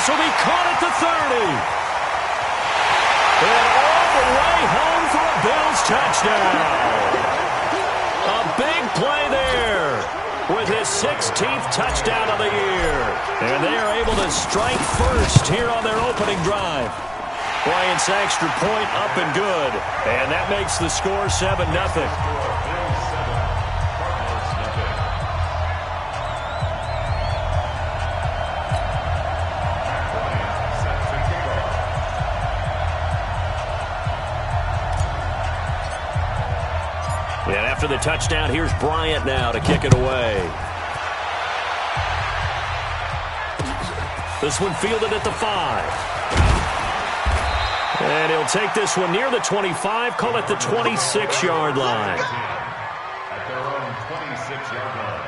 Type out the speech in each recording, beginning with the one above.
will be caught at the 30. And all the way home for a Bills touchdown. A big play there with his 16th touchdown of the year. And they are able to strike first here on their opening drive. Bryant's extra point up and good. And that makes the score 7-0. And after the touchdown, here's Bryant now to kick it away. This one fielded at the 5. And he'll take this one near the 25, call it the 26-yard line. At their own 26-yard line.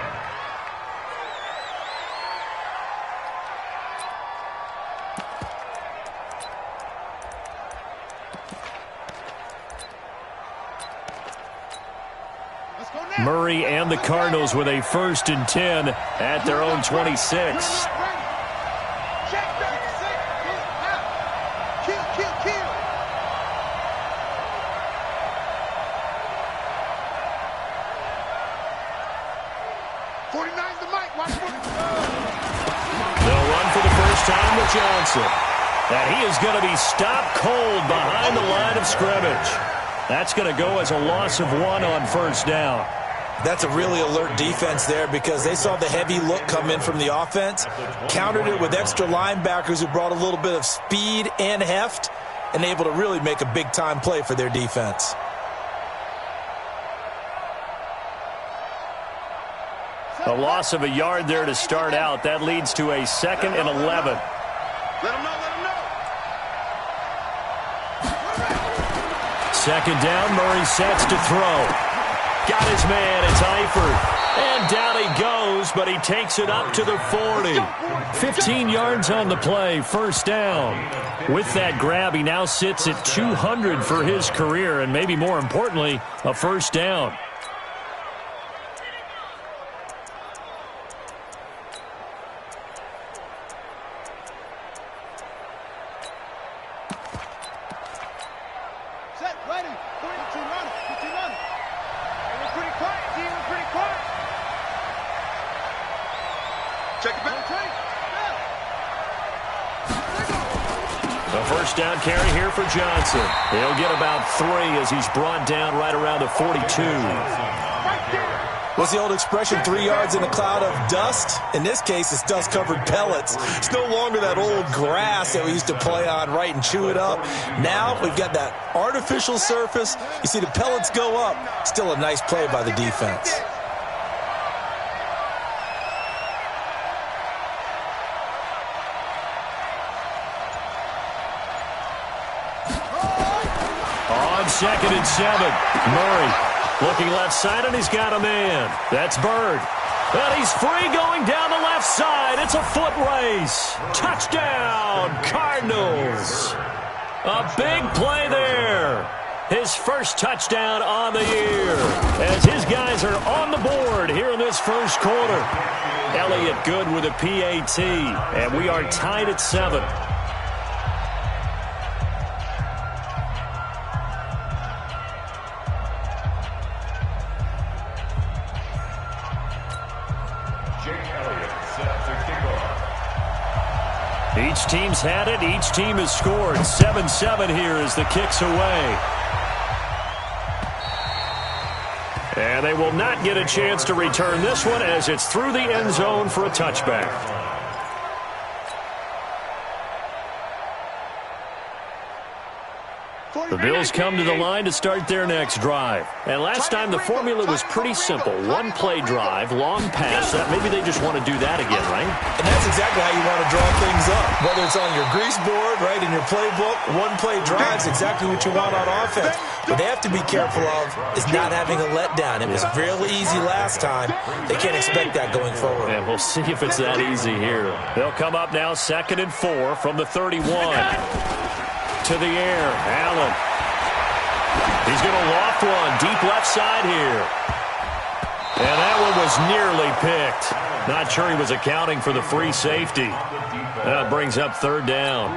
Murray and the Cardinals with a 1st and 10 at their own 26. They'll run for the first time with Johnson. And he is going to be stopped cold behind the line of scrimmage. That's going to go as a loss of 1 on 1st down. That's a really alert defense there because they saw the heavy look come in from the offense, countered it with extra linebackers who brought a little bit of speed and heft, and able to really make a big-time play for their defense. A loss of a yard there to start out. That leads to a 2nd and 11. Let him know, let him know. 2nd down, Murray sets to throw. Got his man, it's Eifert. And down he goes, but he takes it up to the 40. 15 yards on the play, 1st down. With that grab, he now sits at 200 for his career, and maybe more importantly, a 1st down. Down carry here for Johnson. He'll get about 3 as he's brought down right around the 42. What's the old expression, 3 yards in a cloud of dust? In this case, it's dust-covered pellets. It's no longer that old grass that we used to play on, right, and chew it up. Now we've got that artificial surface. You see the pellets go up. Still a nice play by the defense. On 2nd and 7, Murray looking left side, and he's got a man. That's Bird. And he's free going down the left side. It's a foot race. Touchdown, Cardinals. A big play there. His first touchdown on the year as his guys are on the board here in this 1st quarter. Elliott good with a PAT, and we are tied at 7. Each team's had it. Each team has scored. 7-7 here as the kick's away. And they will not get a chance to return this one as it's through the end zone for a touchback. The Bills come to the line to start their next drive. And last time the formula was pretty simple. 1-play drive, long pass. That maybe they just want to do that again, right? And that's exactly how you want to draw things up. Whether it's on your grease board, right, in your playbook, 1-play drive's exactly what you want on offense. What they have to be careful of is not having a letdown. It was really easy last time. They can't expect that going forward. And we'll see if it's that easy here. They'll come up now 2nd and 4 from the 31. To the air, Allen. He's going to loft one deep left side here. And that one was nearly picked. Not sure he was accounting for the free safety. That brings up third down.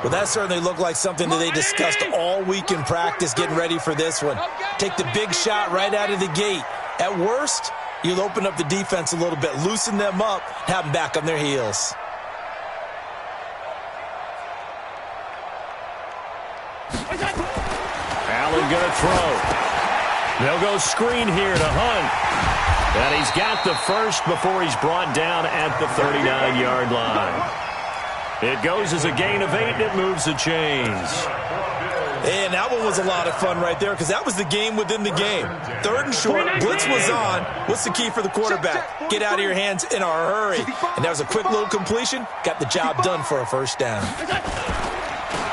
Well, that certainly looked like something that they discussed all week in practice getting ready for this one. Take the big shot right out of the gate. At worst, you'll open up the defense a little bit, loosen them up, have them back on their heels. Allen going to throw. They'll go screen here to Hunt. And he's got the first before he's brought down at the 39-yard line. It goes as a gain of 8, and it moves the chains. And that one was a lot of fun right there because that was the game within the game. Third and short, blitz was on. What's the key for the quarterback? Get out of your hands in a hurry. And that was a quick little completion. Got the job done for a first down.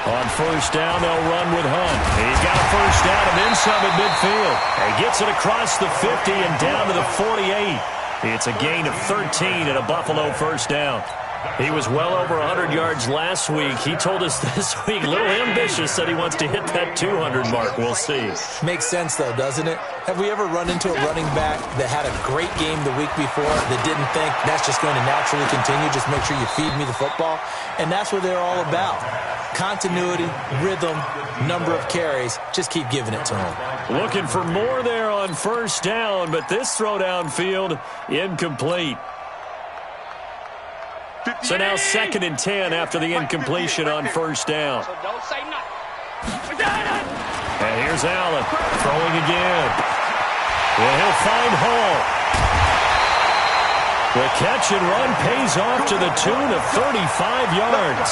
On first down, they'll run with Hunt. He's got a first down and then some at midfield. He gets it across the 50 and down to the 48. It's a gain of 13 and a Buffalo first down. He was well over 100 yards last week. He told us this week, a little ambitious, said he wants to hit that 200 mark. We'll see. Makes sense, though, doesn't it? Have we ever run into a running back that had a great game the week before that didn't think that's just going to naturally continue? Just make sure you feed me the football. And that's what they're all about. Continuity, rhythm, number of carries. Just keep giving it to them. Looking for more there on first down, but this throw downfield, incomplete. So now 2nd and 10 after the incompletion on first down. And here's Allen throwing again. And he'll find Hall. The catch and run pays off to the tune of 35 yards.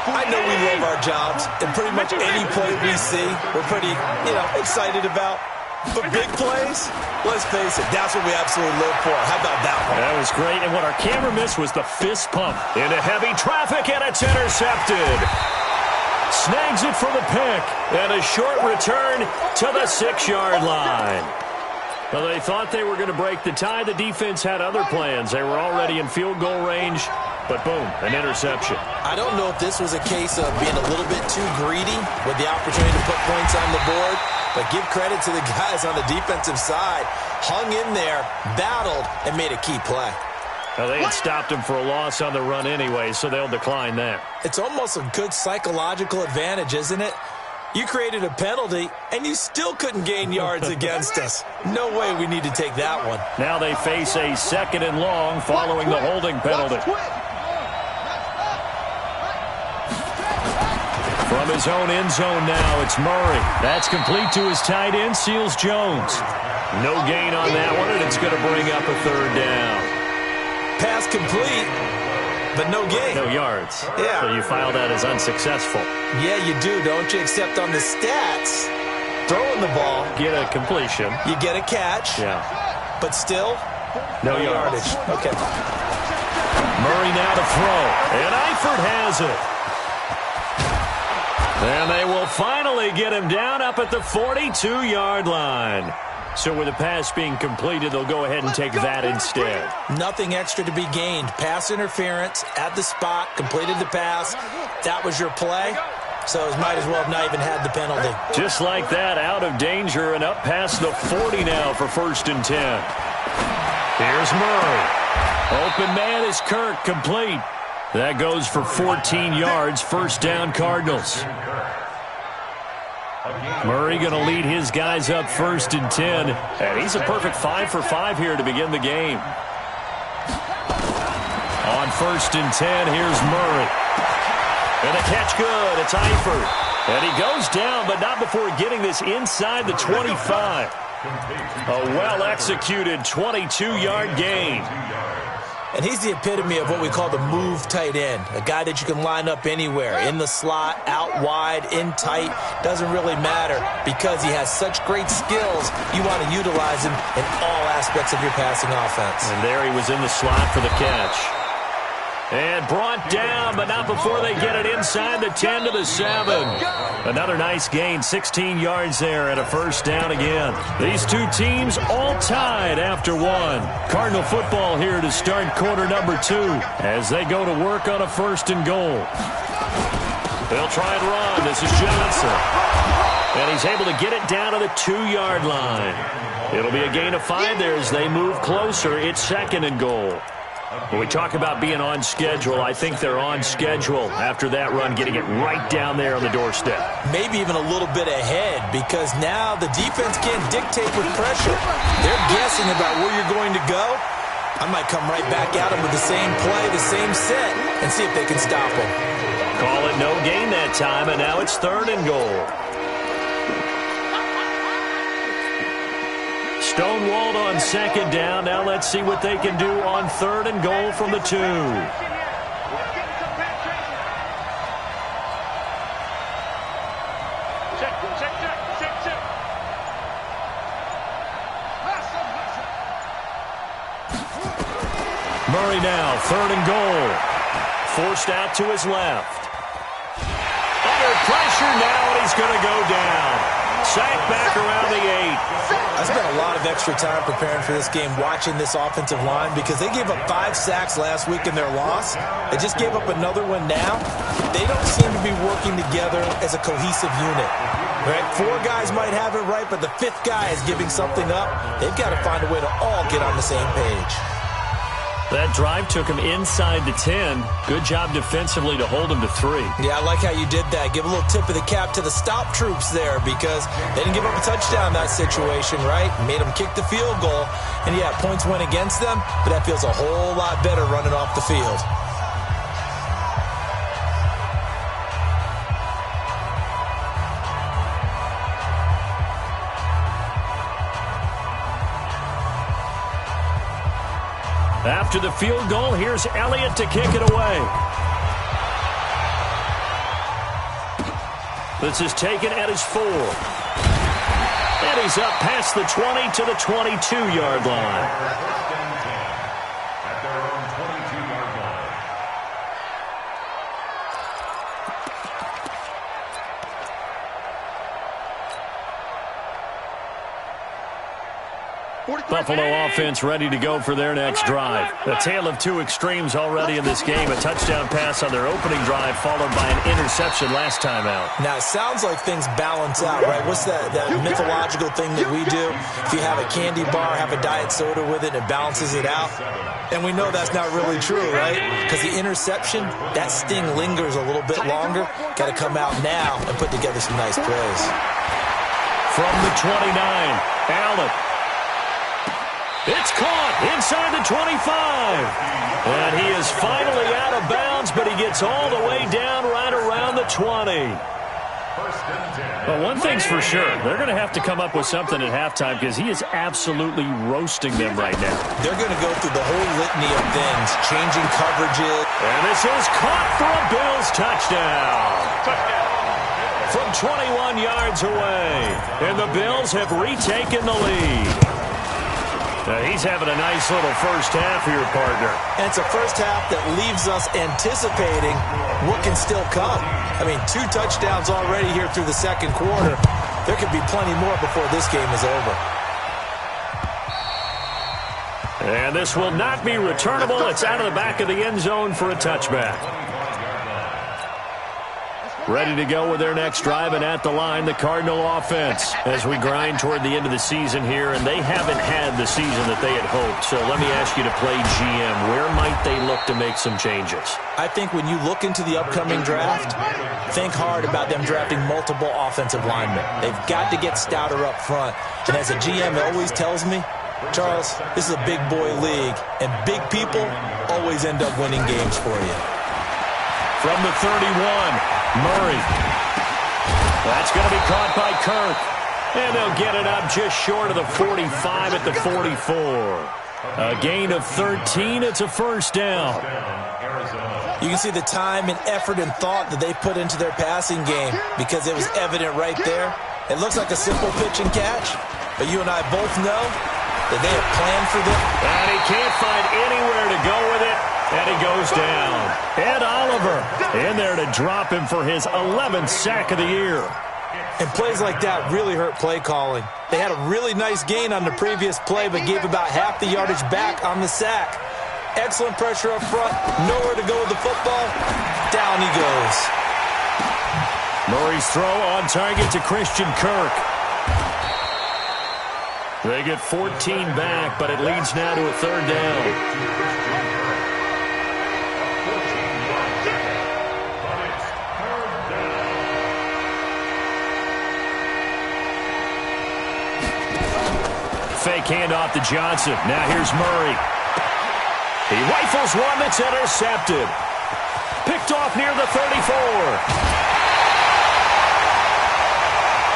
I know we love our jobs, and pretty much any play we see, we're pretty, excited about. But big plays, let's face it, that's what we absolutely live for. How about that one? That was great, and what our camera missed was the fist pump into heavy traffic, and it's intercepted. Snags it for the pick, and a short return to the 6-yard line. Well, they thought they were going to break the tie. The defense had other plans. They were already in field goal range, but boom, an interception. I don't know if this was a case of being a little bit too greedy with the opportunity to put points on the board, but give credit to the guys on the defensive side. Hung in there, battled, and made a key play. Well, they had stopped him for a loss on the run anyway, so they'll decline that. It's almost a good psychological advantage, isn't it? You created a penalty, and you still couldn't gain yards against us. No way we need to take that one. Now they face a 2nd and long following the holding penalty. From his own end zone now, it's Murray. That's complete to his tight end, Seals Jones. No gain on that one, and it's going to bring up a third down. Pass complete, but no gain. No yards. Yeah. So you file that as unsuccessful. Yeah, you do, don't you? Except on the stats, throwing the ball. Get a completion. You get a catch. Yeah. But still, no yardage. Okay. Murray now to throw, and Eifert has it. And they will finally get him down up at the 42-yard line. So with the pass being completed, they'll go ahead and take that instead. Nothing extra to be gained. Pass interference at the spot, completed the pass. That was your play, so it might as well have not even had the penalty. Just like that, out of danger and up past the 40 now for 1st and 10. Here's Murray. Open man is Kirk, complete. That goes for 14 yards, first down Cardinals. Murray going to lead his guys up 1st and 10. And he's a perfect 5 for 5 here to begin the game. On 1st and 10, here's Murray. And the catch good. It's Eifert. And he goes down, but not before getting this inside the 25. A well-executed 22-yard gain. And he's the epitome of what we call the move tight end, a guy that you can line up anywhere, in the slot, out wide, in tight, doesn't really matter because he has such great skills. You want to utilize him in all aspects of your passing offense. And there he was in the slot for the catch. And brought down, but not before they get it inside the 10 to the 7. Another nice gain, 16 yards there and a first down again. These two teams all tied after one. Cardinal football here to start quarter number 2 as they go to work on a 1st and goal. They'll try and run. This is Johnson. And he's able to get it down to the 2-yard line. It'll be a gain of 5 there as they move closer. It's 2nd and goal. When we talk about being on schedule, I think they're on schedule after that run, getting it right down there on the doorstep. Maybe even a little bit ahead, because now the defense can't dictate with pressure. They're guessing about where you're going to go. I might come right back at them with the same play, the same set, and see if they can stop them. Call it no gain that time, and now it's 3rd and goal. Stonewalled on 2nd down. Now let's see what they can do on 3rd and goal from the 2. Murray now, 3rd and goal. Forced out to his left. Under pressure now, and he's going to go down. Sacked back around the 8. I spent a lot of extra time preparing for this game, watching this offensive line, because they gave up 5 sacks last week in their loss. They just gave up another one now. They don't seem to be working together as a cohesive unit. Right? 4 guys might have it right, but the 5th guy is giving something up. They've got to find a way to all get on the same page. That drive took him inside the 10. Good job defensively to hold him to 3. Yeah, I like how you did that. Give a little tip of the cap to the stop troops there, because they didn't give up a touchdown in that situation, right? Made them kick the field goal. And yeah, points went against them, but that feels a whole lot better running off the field. After the field goal, here's Elliott to kick it away. This is taken at his 4. And he's up past the 20 to the 22-yard line. At their own 22-yard line. Buffalo offense ready to go for their next drive. A tale of 2 extremes already in this game. A touchdown pass on their opening drive, followed by an interception last time out. Now, it sounds like things balance out, right? What's that mythological thing that we do? If you have a candy bar, have a diet soda with it, and it balances it out. And we know that's not really true, right? Because the interception, that sting lingers a little bit longer. Got to come out now and put together some nice plays. From the 29, Allen. It's caught inside the 25. And he is finally out of bounds, but he gets all the way down right around the 20. But one thing's for sure, they're going to have to come up with something at halftime, because he is absolutely roasting them right now. They're going to go through the whole litany of things, changing coverages. And this is caught for a Bills touchdown. From 21 yards away. And the Bills have retaken the lead. He's having a nice little first half for your partner. And it's a first half that leaves us anticipating what can still come. I mean, 2 touchdowns already here through the second quarter. There could be plenty more before this game is over. And this will not be returnable. It's out of the back of the end zone for a touchback. Ready to go with their next drive, and at the line, the Cardinal offense as we grind toward the end of the season here, and they haven't had the season that they had hoped. So let me ask you to play GM. Where might they look to make some changes? I think when you look into the upcoming draft, think hard about them drafting multiple offensive linemen. They've got to get stouter up front. And as a GM always tells me, Charles, this is a big boy league, and big people always end up winning games for you. From the 31, Murray. That's going to be caught by Kirk. And they'll get it up just short of the 45 at the 44. A gain of 13. It's a first down. You can see the time and effort and thought that they put into their passing game, because it was evident right there. It looks like a simple pitch and catch, but you and I both know that they have planned for them. And he can't find anywhere to go with it. And he goes down. Ed Oliver in there to drop him for his 11th sack of the year. And plays like that really hurt play calling. They had a really nice gain on the previous play, but gave about half the yardage back on the sack. Excellent pressure up front. Nowhere to go with the football. Down he goes. Murray's throw on target to Christian Kirk. They get 14 back, but it leads now to a third down. Fake handoff to Johnson. Now here's Murray. He rifles one that's intercepted. Picked off near the 34.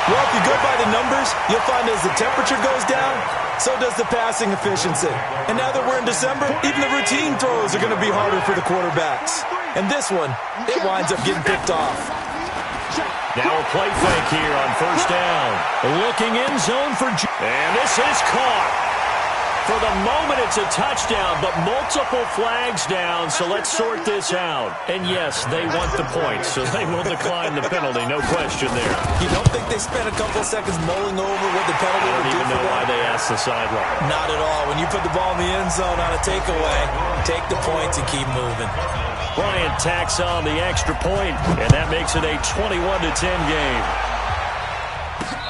Well, if you go by the numbers, you'll find as the temperature goes down, so does the passing efficiency. And now that we're in December, even the routine throws are going to be harder for the quarterbacks. And this one, it winds up getting picked off. Now a play fake here on first down. Looking in zone for... And this is caught. For the moment, it's a touchdown, but multiple flags down, so let's sort this out. And yes, they want the points, so they will decline the penalty, no question there. You don't think they spent a couple seconds mulling over what the penalty would do for them? I don't even know why they asked the sideline. Not at all. When you put the ball in the end zone on a takeaway, take the points and keep moving. Bryant tacks on the extra point, and that makes it a 21-10 game.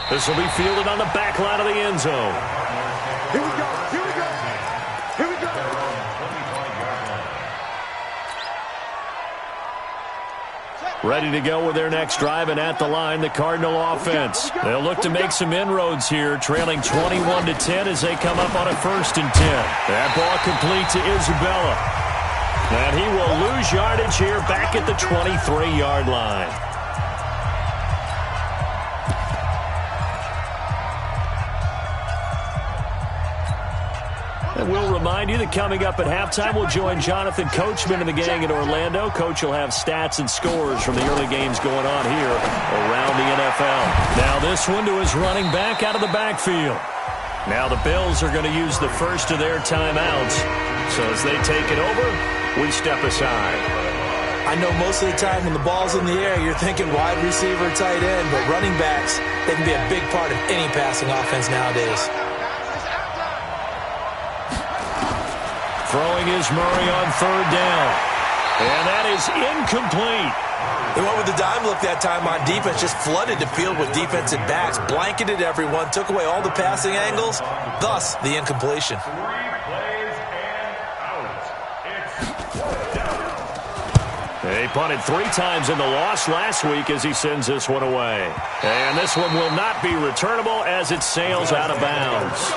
This will be fielded on the back line of the end zone. Here we go. Here we go. Here we go. Ready to go with their next drive, and at the line, the Cardinal offense. They'll look to make some inroads here, trailing 21-10 as they come up on a 1st and 10. That ball complete to Isabella. And he will lose yardage here back at the 23-yard line. And we'll remind you that coming up at halftime, we'll join Jonathan Coachman and the gang in Orlando. Coach will have stats and scores from the early games going on here around the NFL. Now this one to his running back out of the backfield. Now the Bills are going to use the first of their timeouts. So as they take it over, we step aside. I know most of the time when the ball's in the air, you're thinking wide receiver, tight end, but running backs, they can be a big part of any passing offense nowadays. Throwing is Murray on 3rd down. And that is incomplete. They went with the dime look that time on defense, just flooded the field with defensive backs, blanketed everyone, took away all the passing angles, thus the incompletion. They punted 3 times in the loss last week as he sends this one away. And this one will not be returnable as it sails out of bounds.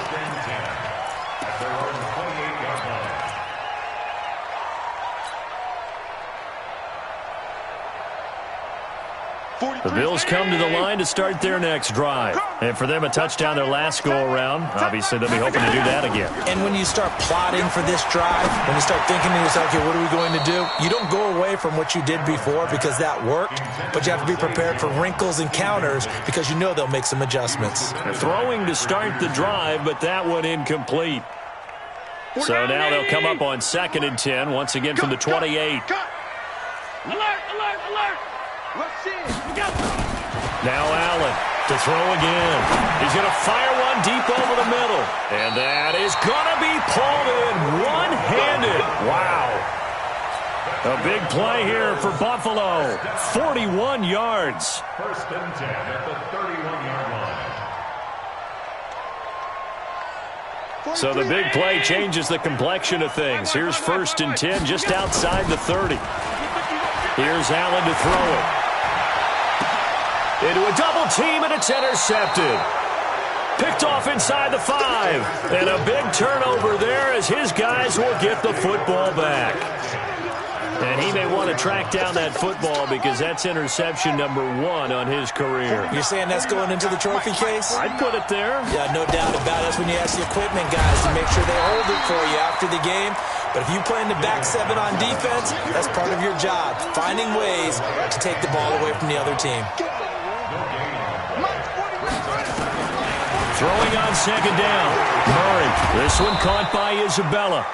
The Bills come to the line to start their next drive. And for them, a touchdown their last go-around. Obviously, they'll be hoping to do that again. And when you start plotting for this drive, when you start thinking to yourself, okay, what are we going to do? You don't go away from what you did before because that worked, but you have to be prepared for wrinkles and counters because you know they'll make some adjustments. Throwing to start the drive, but that one incomplete. So now they'll come up on 2nd and 10, once again from the 28. Alert, alert, alert. Let's see it. Now Allen to throw again. He's going to fire one deep over the middle. And that is going to be pulled in one-handed. Wow. A big play here for Buffalo. 41 yards. 1st and 10 at the 31-yard line. So the big play changes the complexion of things. Here's 1st and 10 just outside the 30. Here's Allen to throw it. Into a double team, and it's intercepted. Picked off inside the 5. And a big turnover there as his guys will get the football back. And he may want to track down that football because that's interception number 1 on his career. You're saying that's going into the trophy case? I'd put it there. Yeah, no doubt about it. That's when you ask the equipment guys to make sure they hold it for you after the game. But if you play in the back 7 on defense, that's part of your job, finding ways to take the ball away from the other team. Throwing on 2nd down. Murray. This one caught by Isabella.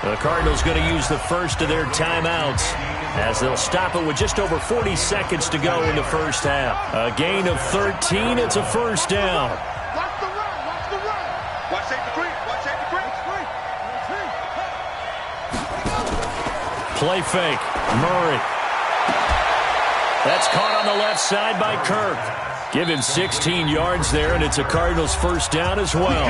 The Cardinals going to use the first of their timeouts as they'll stop it with just over 40 seconds to go in the first half. A gain of 13. It's a 1st down. Watch the run. Watch the run. Watch safety creep. Watch safety creep. Play fake. Murray. That's caught on the left side by Kirk. Give him 16 yards there, and it's a Cardinals first down as well.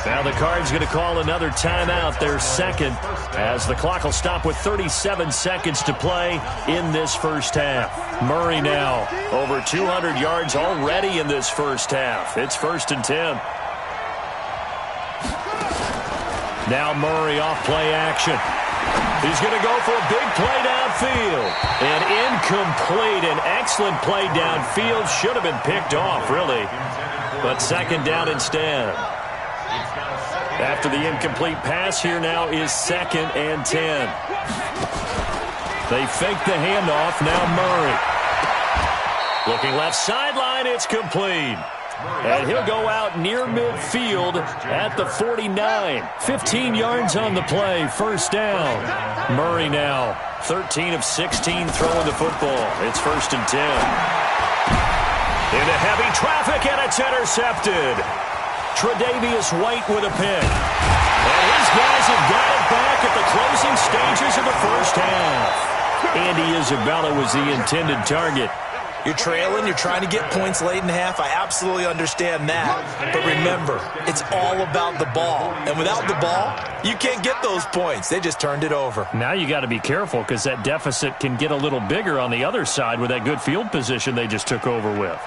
Now the Cards going to call another timeout, their second, as the clock will stop with 37 seconds to play in this first half. Murray now over 200 yards already in this first half. It's 1st and 10. Now Murray off play action. He's going to go for a big play downfield. And incomplete. An excellent play downfield. Should have been picked off, really. But second down instead. After the incomplete pass, here now is 2nd and 10. They fake the handoff. Now Murray. Looking left sideline. It's complete. And he'll go out near midfield at the 49. 15 yards on the play. First down. Murray now 13 of 16 throwing the football. It's 1st and 10. Into heavy traffic, and it's intercepted. Tre'Davious White with a pick. And his guys have got it back at the closing stages of the first half. Andy Isabella was the intended target. You're trailing, you're trying to get points late in the half. I absolutely understand that. But remember, it's all about the ball. And without the ball, you can't get those points. They just turned it over. Now you got to be careful because that deficit can get a little bigger on the other side with that good field position they just took over with.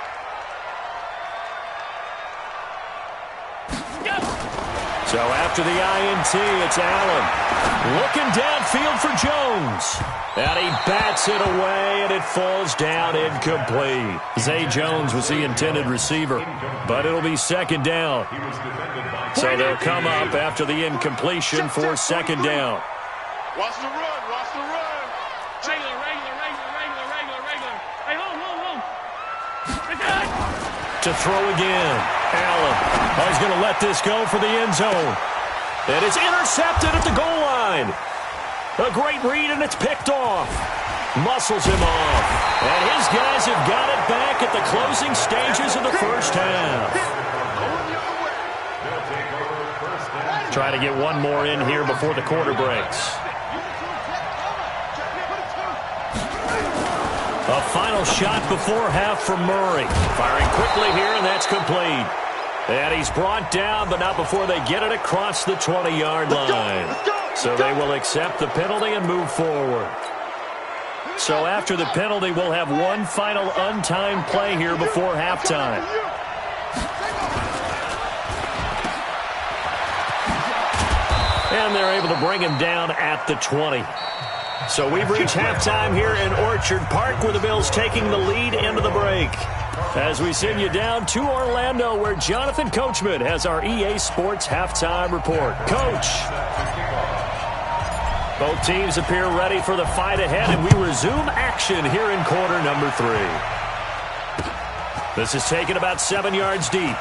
So after the INT, it's Allen. Looking downfield for Jones. And he bats it away, and it falls down incomplete. Zay Jones was the intended receiver, but it'll be second down. So they'll come up after the incompletion for second down. Watch the run, watch the run. Regular. Hey, hold. To throw again. Allen. Oh, he's going to let this go for the end zone. And it's intercepted at the goal line. A great read, and it's picked off. Muscles him off. And his guys have got it back at the closing stages of the first half. Try to get one more in here before the quarter breaks. A final shot before half from Murray. Firing quickly here, and that's complete. And he's brought down, but not before they get it across the 20-yard line. So they will accept the penalty and move forward. So after the penalty, we'll have one final untimed play here before halftime. And they're able to bring him down at the 20. So we've reached halftime here in Orchard Park, where the Bills taking the lead into the break. As we send you down to Orlando, where Jonathan Coachman has our EA Sports halftime report. Coach. Both teams appear ready for the fight ahead, and we resume action here in quarter number 3. This is taken about 7 yards deep.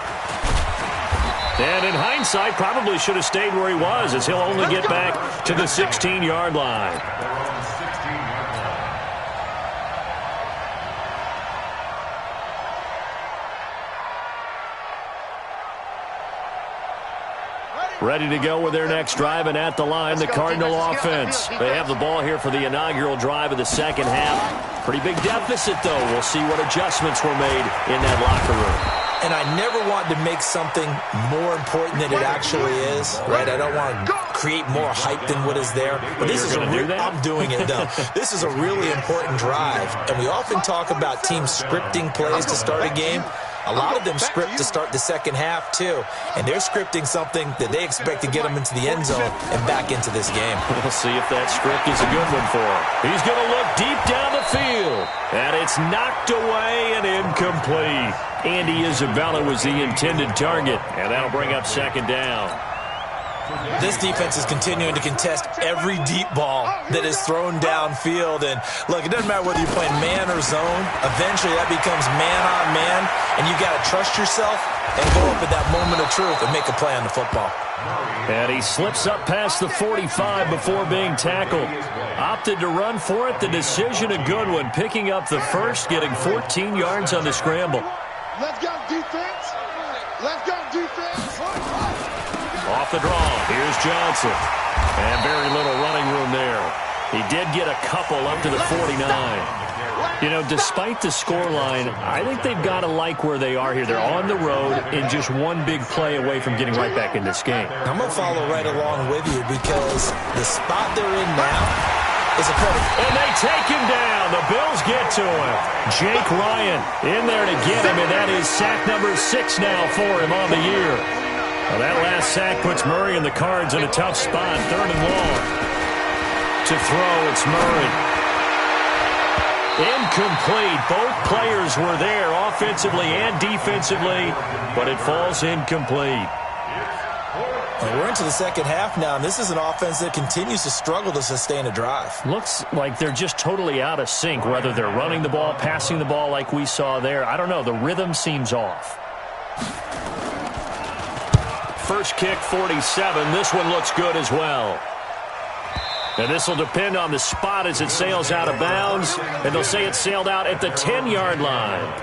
And in hindsight, probably should have stayed where he was, as he'll only get back to the 16-yard line. Ready to go with their next drive, and at the line, the Cardinal offense. They have the ball here for the inaugural drive of the second half. Pretty big deficit, though. We'll see what adjustments were made in that locker room. And I never want to make something more important than it actually is, right? I don't want to create more hype than what is there. But this is I'm doing it, though. This is a really important drive. And we often talk about teams scripting plays to start a game. A lot of them script to start the second half, too. And they're scripting something that they expect to get them into the end zone and back into this game. We'll see if that script is a good one for him. He's going to look deep down the field. And it's knocked away and incomplete. Andy Isabella was the intended target. And that'll bring up second down. This defense is continuing to contest every deep ball that is thrown downfield. And, look, it doesn't matter whether you're playing man or zone. Eventually, that becomes man on man. And you got to trust yourself and go up at that moment of truth and make a play on the football. And he slips up past the 45 before being tackled. Opted to run for it. The decision a good one. Picking up the first, getting 14 yards on the scramble. Let's go, defense. Let's go, defense. Off the draw, here's Johnson. And very little running room there. He did get a couple up to the 49. You know, despite the scoreline, I think they've got to like where they are here. They're on the road and just one big play away from getting right back in this game. I'm going to follow right along with you because the spot they're in now is a credit. And they take him down. The Bills get to him. Jake Ryan in there to get him, and that is sack number 6 now for him on the year. Well, that last sack puts Murray and the Cards in a tough spot, 3rd and long. To throw, it's Murray. Incomplete. Both players were there offensively and defensively, but it falls incomplete. Well, we're into the second half now, and this is an offense that continues to struggle to sustain a drive. Looks like they're just totally out of sync, whether they're running the ball, passing the ball like we saw there. I don't know. The rhythm seems off. First kick, 47. This one looks good as well. And this will depend on the spot as it sails out of bounds. And they'll say it sailed out at the 10-yard line.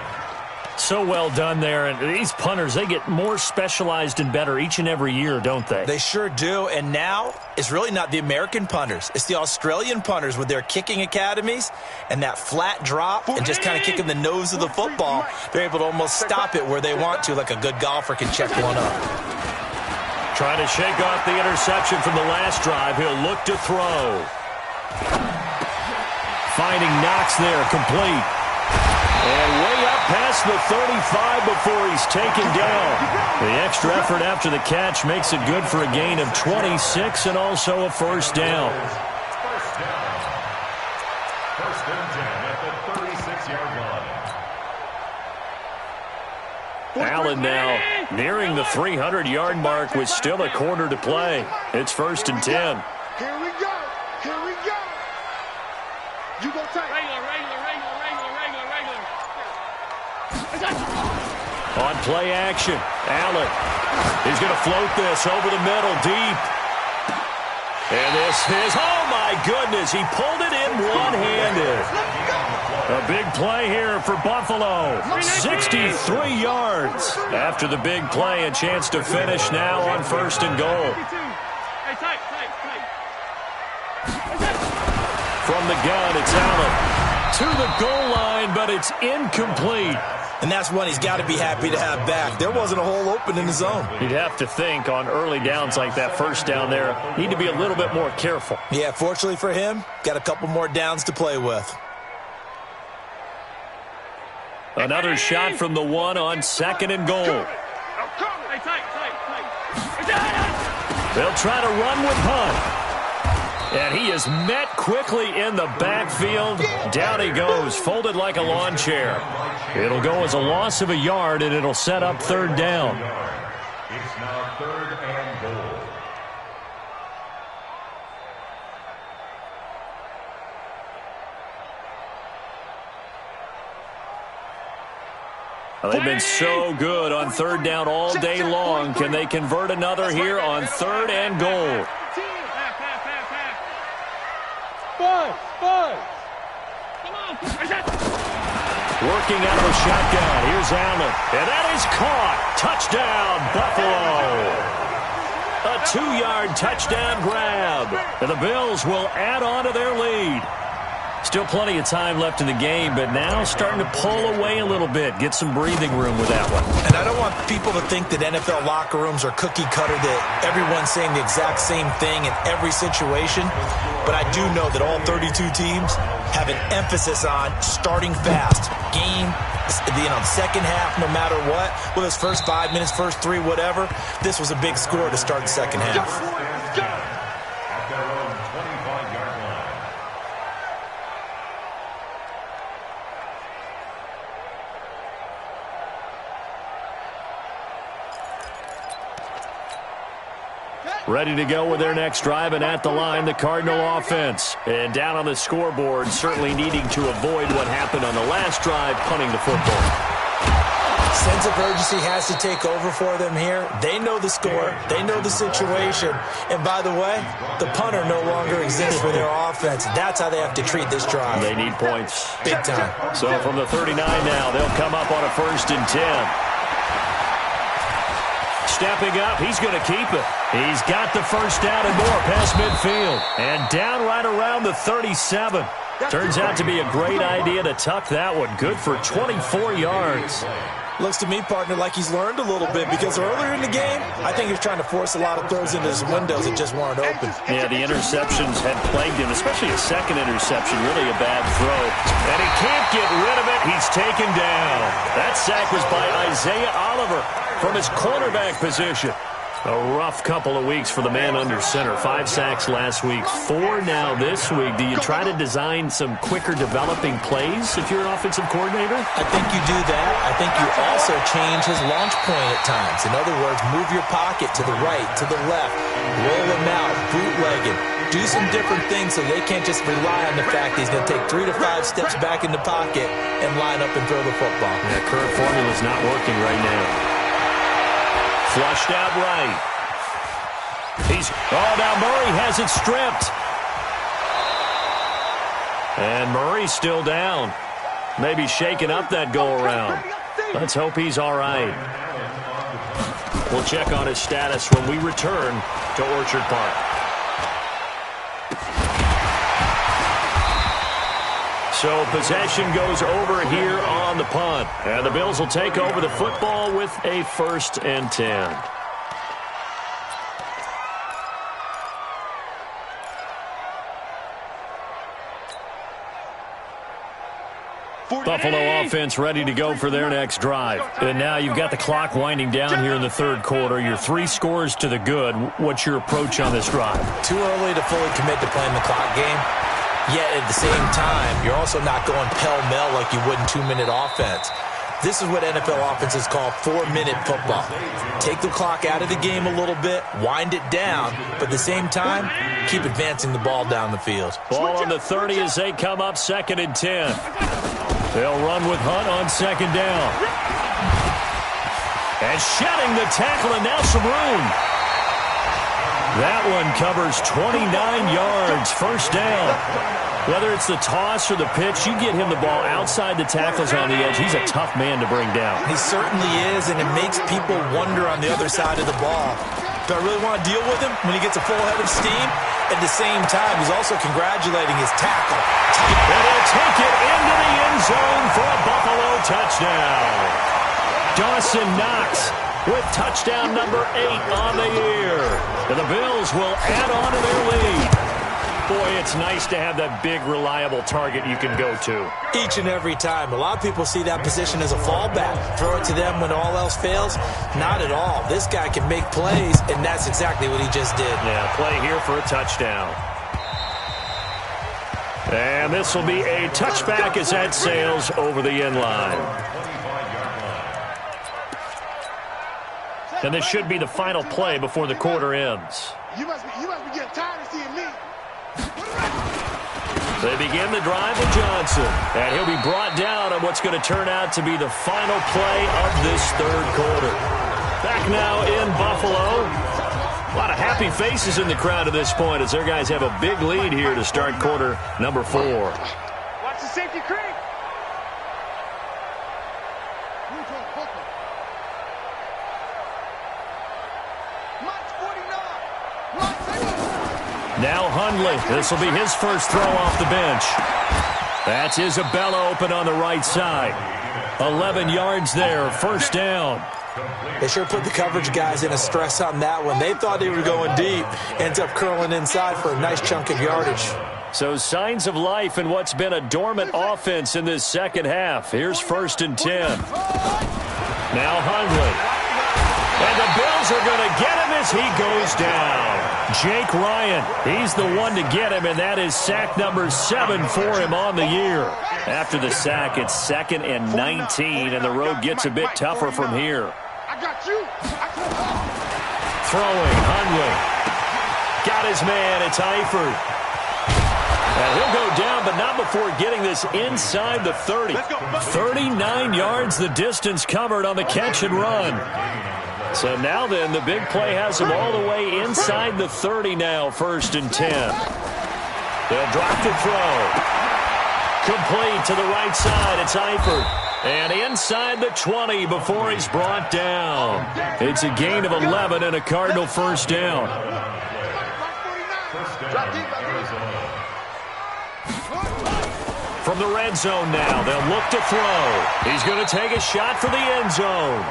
So well done there. And these punters, they get more specialized and better each and every year, don't they? They sure do. And now it's really not the American punters. It's the Australian punters with their kicking academies and that flat drop and just kind of kicking the nose of the football. They're able to almost stop it where they want to, like a good golfer can check one up. Trying to shake off the interception from the last drive. He'll look to throw. Finding Knox there, complete. And way up past the 35 before he's taken down. The extra effort after the catch makes it good for a gain of 26 and also a first down. First and 10 at the 36-yard line. Allen now nearing the 300-yard mark with still a quarter to play. It's 1st and 10. Here we go. Here we go. You go take. On play action, Allen. He's going to float this over the middle, deep. And this is, oh my goodness, he pulled it in one-handed. A big play here for Buffalo. 63 yards. After the big play, a chance to finish now on 1st and goal. From the gun, it's Allen. To the goal line, but it's incomplete. And that's one he's got to be happy to have back. There wasn't a hole open in the zone. You'd have to think on early downs like that, first down there, need to be a little bit more careful. Yeah, fortunately for him, got a couple more downs to play with. Another shot from the 1 on 2nd and goal. They'll try to run with Hunt. And he is met quickly in the backfield. Down he goes, folded like a lawn chair. It'll go as a loss of a yard, and it'll set up 3rd down. It's now 3rd and goal. Well, they've been so good on 3rd down all day long. Can they convert another here on 3rd and goal? Working out of a shotgun. Here's Allen. And that is caught. Touchdown, Buffalo. A 2-yard touchdown grab. And the Bills will add on to their lead. Still plenty of time left in the game, but now starting to pull away a little bit. Get some breathing room with that one. And I don't want people to think that NFL locker rooms are cookie cutter, that everyone's saying the exact same thing in every situation. But I do know that all 32 teams have an emphasis on starting fast. Game, second half, no matter what. Whether it's first 5 minutes, first 3, whatever. This was a big score to start the second half. At their own 25-yard line. Ready to go with their next drive, and at the line, the Cardinal offense. And down on the scoreboard, certainly needing to avoid what happened on the last drive, punting the football. Sense of urgency has to take over for them here. They know the score. They know the situation. And by the way, the punter no longer exists for their offense. That's how they have to treat this drive. They need points. Big time. So from the 39 now, they'll come up on a 1st and 10. stepping up. He's going to keep it. He's got the first down and more past midfield. And down right around the 37. Turns out to be a great idea to tuck that one. Good for 24 yards. Looks to me, partner, like he's learned a little bit, because earlier in the game, I think he was trying to force a lot of throws into his windows that just weren't open. Yeah, the interceptions had plagued him, especially a second interception, really a bad throw. And he can't get rid of it. He's taken down. That sack was by Isaiah Oliver from his cornerback position. A rough couple of weeks for the man under center. 5 sacks last week, 4 now this week. Do you try to design some quicker developing plays if you're an offensive coordinator? I think you do that. I think you also change his launch point at times. In other words, move your pocket to the right, to the left, roll him out, bootleg him. Do some different things so they can't just rely on the fact that he's going to take 3 to 5 steps back in the pocket and line up and throw the football. That current formula is not working right now. Flushed out right. Now Murray has it stripped. And Murray's still down. Maybe shaking up that go-around. Let's hope he's all right. We'll check on his status when we return to Orchard Park. So possession goes over here on the punt. And the Bills will take over the football with a 1st and 10. Buffalo offense ready to go for their next drive. And now you've got the clock winding down here in the 3rd quarter. You're 3 scores to the good. What's your approach on this drive? Too early to fully commit to playing the clock game. Yet at the same time, you're also not going pell-mell like you would in 2-minute offense. This is what NFL offenses call 4-minute football. Take the clock out of the game a little bit, wind it down, but at the same time, keep advancing the ball down the field. Ball on the 30 as they come up 2nd and 10. They'll run with Hunt on 2nd down. And shedding the tackle, and now some room. That one covers 29 yards, 1st down. Whether it's the toss or the pitch, you get him the ball outside the tackles on the edge. He's a tough man to bring down. He certainly is, and it makes people wonder on the other side of the ball. Do I really want to deal with him when he gets a full head of steam? At the same time, he's also congratulating his tackle. And he'll take it into the end zone for a Buffalo touchdown. Dawson Knox with touchdown number 8 on the year. And the Bills will add on to their lead. Boy, it's nice to have that big, reliable target you can go to. Each and every time. A lot of people see that position as a fallback. Throw it to them when all else fails. Not at all. This guy can make plays, and that's exactly what he just did. Yeah, play here for a touchdown. And this will be a touchback as that sails over the end line. And this should be the final play before the quarter ends. You must be getting tired of seeing me. They begin the drive with Johnson. And he'll be brought down on what's going to turn out to be the final play of this 3rd quarter. Back now in Buffalo. A lot of happy faces in the crowd at this point as their guys have a big lead here to start quarter number 4. Watch the safety creep. Now Hundley. This will be his first throw off the bench. That's Isabella open on the right side. 11 yards there, 1st down. They sure put the coverage guys in a stress on that one. They thought they were going deep. Ends up curling inside for a nice chunk of yardage. So signs of life in what's been a dormant offense in this 2nd half. Here's 1st and 10. Now Hundley. And the Bills are going to get him as he goes down. Jake Ryan, he's the one to get him, and that is sack number 7 for him on the year. After the sack, it's 2nd and 19, and the road gets a bit tougher from here. Throwing, Hundley. Got his man, it's Eifert. And he'll go down, but not before getting this inside the 30. 39 yards the distance covered on the catch and run. So now then, the big play has him all the way inside the 30 now, 1st and 10. They'll drop to throw. Complete to the right side. It's Eifert. And inside the 20 before he's brought down. It's a gain of 11 and a Cardinal first down. From the red zone now, they'll look to throw. He's going to take a shot for the end zone.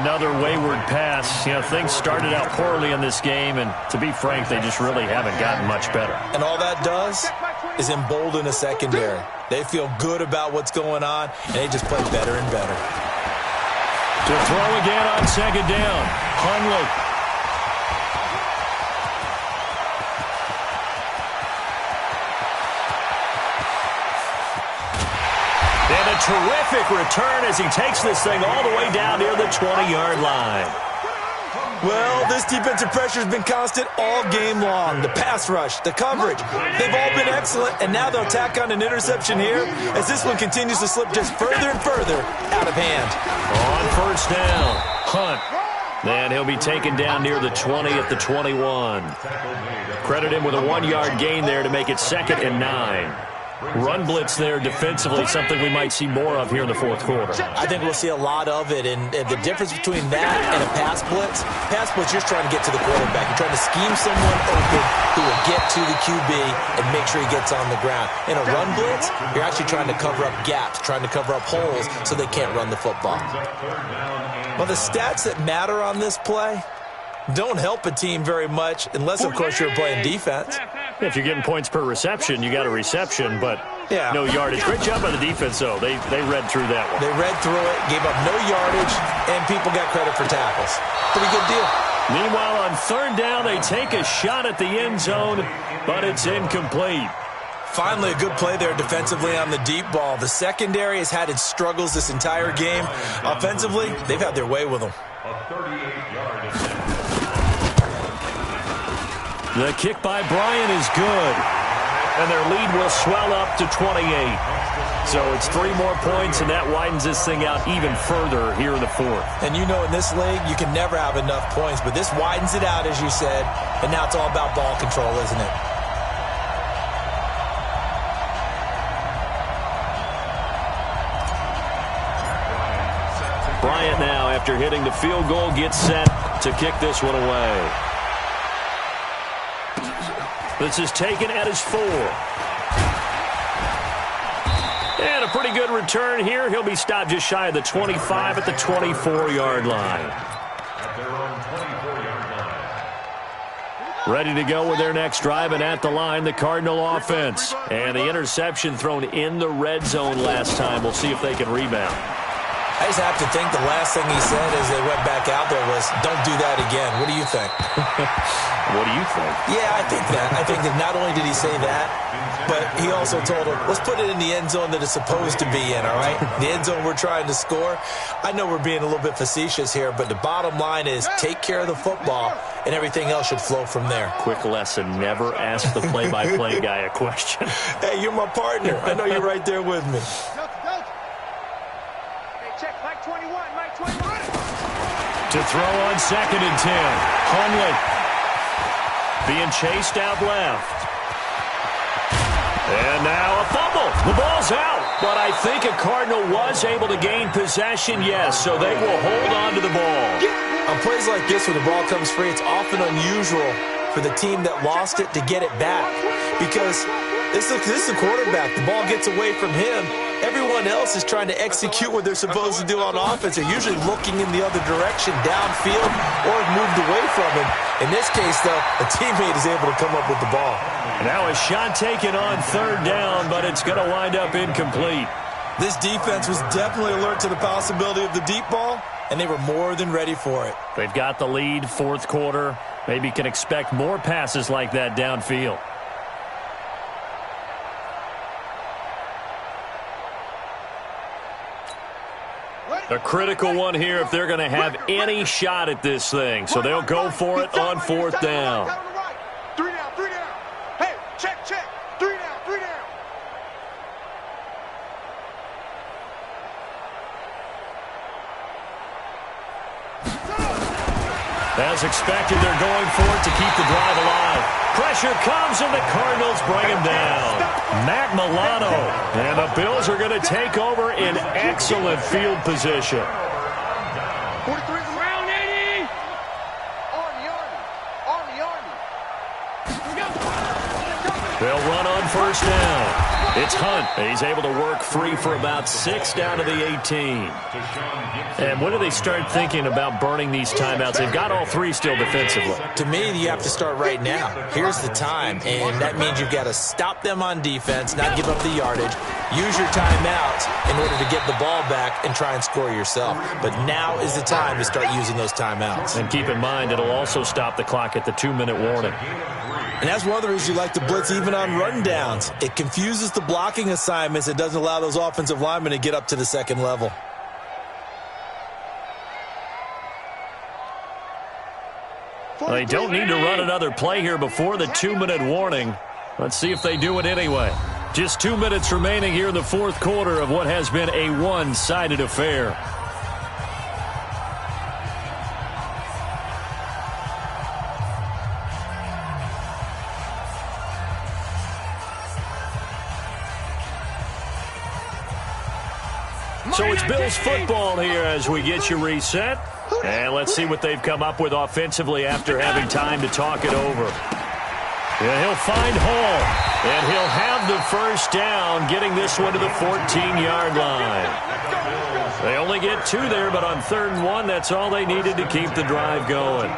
Another wayward pass. You know, things started out poorly in this game, and to be frank, they just really haven't gotten much better. And all that does is embolden a secondary. They feel good about what's going on, and they just play better and better. To throw again on second down. Hundley. And a terrific return as he takes this thing all the way down near the 20-yard line. Well, this defensive pressure has been constant all game long. The pass rush, the coverage, they've all been excellent, and now they'll tack on an interception here as this one continues to slip just further and further out of hand. On first down, Hunt. And he'll be taken down near the 20 at the 21. Credit him with a 1-yard gain there to make it 2nd and 9. Run blitz there defensively, something we might see more of here in the fourth quarter. I think we'll see a lot of it, and the difference between that and a pass blitz, you're just trying to get to the quarterback. You're trying to scheme someone open who will get to the QB and make sure he gets on the ground. In a run blitz, you're actually trying to cover up gaps, trying to cover up holes so they can't run the football. Well, the stats that matter on this play don't help a team very much unless, of course, you're playing defense. If you're getting points per reception, you got a reception, but no yardage. Great job by the defense, though. They read through that one. They read through it, gave up no yardage, and people got credit for tackles. Pretty good deal. Meanwhile, on third down, they take a shot at the end zone, but it's incomplete. Finally, a good play there defensively on the deep ball. The secondary has had its struggles this entire game. Offensively, they've had their way with them. The kick by Bryant is good, and their lead will swell up to 28. So it's 3 more points, and that widens this thing out even further here in the fourth. And you know in this league, you can never have enough points, but this widens it out, as you said, and now it's all about ball control, isn't it? Bryant now, after hitting the field goal, gets set to kick this one away. This is taken at his 4. And a pretty good return here. He'll be stopped just shy of the 25 at the 24-yard line. Ready to go with their next drive, and at the line, the Cardinal offense. And the interception thrown in the red zone last time. We'll see if they can rebound. I just have to think the last thing he said as they went back out there was, don't do that again. What do you think? What do you think? Yeah, I think that. I think that not only did he say that, but he also told him, let's put it in the end zone that it's supposed to be in, all right? The end zone we're trying to score. I know we're being a little bit facetious here, but the bottom line is take care of the football, and everything else should flow from there. Quick lesson, never ask the play-by-play guy a question. Hey, you're my partner. I know you're right there with me. To throw on 2nd and 10. Hundley being chased out left. And now a fumble. The ball's out. But I think a Cardinal was able to gain possession, yes, so they will hold on to the ball. On plays like this where the ball comes free, it's often unusual for the team that lost it to get it back. Because this is the quarterback. The ball gets away from him. Everyone else is trying to execute what they're supposed to do on offense. They're usually looking in the other direction, downfield, or have moved away from him. In this case, though, a teammate is able to come up with the ball. Now a shot taken on third down, but it's going to wind up incomplete. This defense was definitely alert to the possibility of the deep ball, and they were more than ready for it. They've got the lead, fourth quarter. Maybe can expect more passes like that downfield. A critical one here if they're going to have any shot at this thing. So they'll go for it on fourth down. 3 down, 3 down. Hey, check. 3 down, 3 down. As expected, they're going for it to keep the drive alive. Pressure comes, and the Cardinals bring him down. Matt Milano. And the Bills are going to take over in excellent field position. 43. Round 80. On the Army. They'll run on first down. It's Hunt. He's able to work free for about 6 down to the 18. And when do they start thinking about burning these timeouts? They've got all 3 still defensively. To me, you have to start right now. Here's the time, and that means you've got to stop them on defense, not give up the yardage, use your timeouts in order to get the ball back and try and score yourself. But now is the time to start using those timeouts. And keep in mind, it'll also stop the clock at the 2-minute warning. And that's one of the reasons you like to blitz even on rundowns. It confuses the blocking assignments. It doesn't allow those offensive linemen to get up to the second level. They don't need to run another play here before the 2-minute warning. Let's see if they do it anyway. Just 2 minutes remaining here in the fourth quarter of what has been a one-sided affair. So it's Bills football here as we get you reset. And let's see what they've come up with offensively after having time to talk it over. Yeah, he'll find Hall. And he'll have the first down, getting this one to the 14-yard line. They only get 2 there, but on 3rd and 1, that's all they needed to keep the drive going.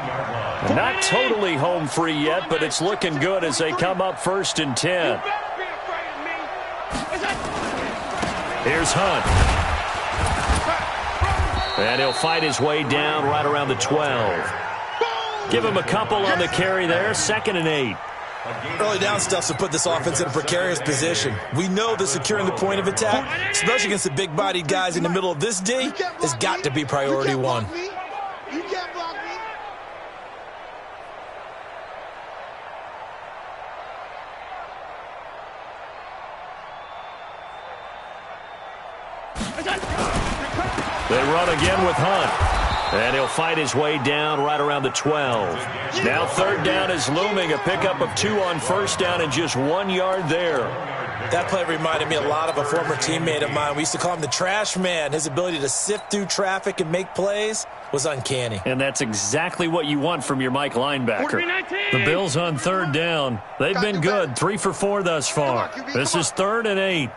Not totally home free yet, but it's looking good as they come up 1st and 10. Here's Hunt. And he'll fight his way down right around the 12. Give him a couple on the carry there. 2nd and 8. Early down stuff to put this offense in a precarious position. We know that securing the point of attack, especially against the big-bodied guys in the middle of this D, has got to be priority 1. You can't block me. They run again with Hunt. And he'll fight his way down right around the 12. Now 3rd down is looming. A pickup of 2 on 1st down and just 1 yard there. That play reminded me a lot of a former teammate of mine. We used to call him the trash man. His ability to sift through traffic and make plays was uncanny. And that's exactly what you want from your Mike linebacker. The Bills on 3rd down. They've been good. 3 for 4 thus far. This is 3rd and 8.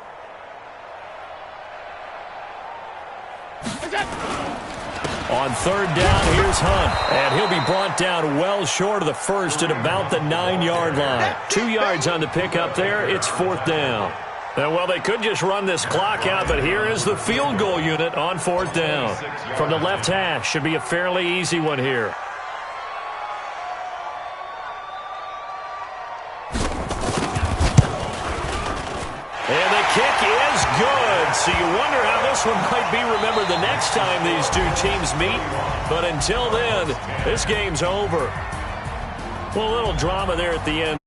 On 3rd down, here's Hunt. And he'll be brought down well short of the first at about the 9-yard line. 2 yards on the pickup there. It's 4th down. And, well, they could just run this clock out, but here is the field goal unit on 4th down. From the left hash, should be a fairly easy one here. And the kick is good. So you wonder how this one might be remembered the next time these 2 teams meet. But until then, this game's over. Well, a little drama there at the end.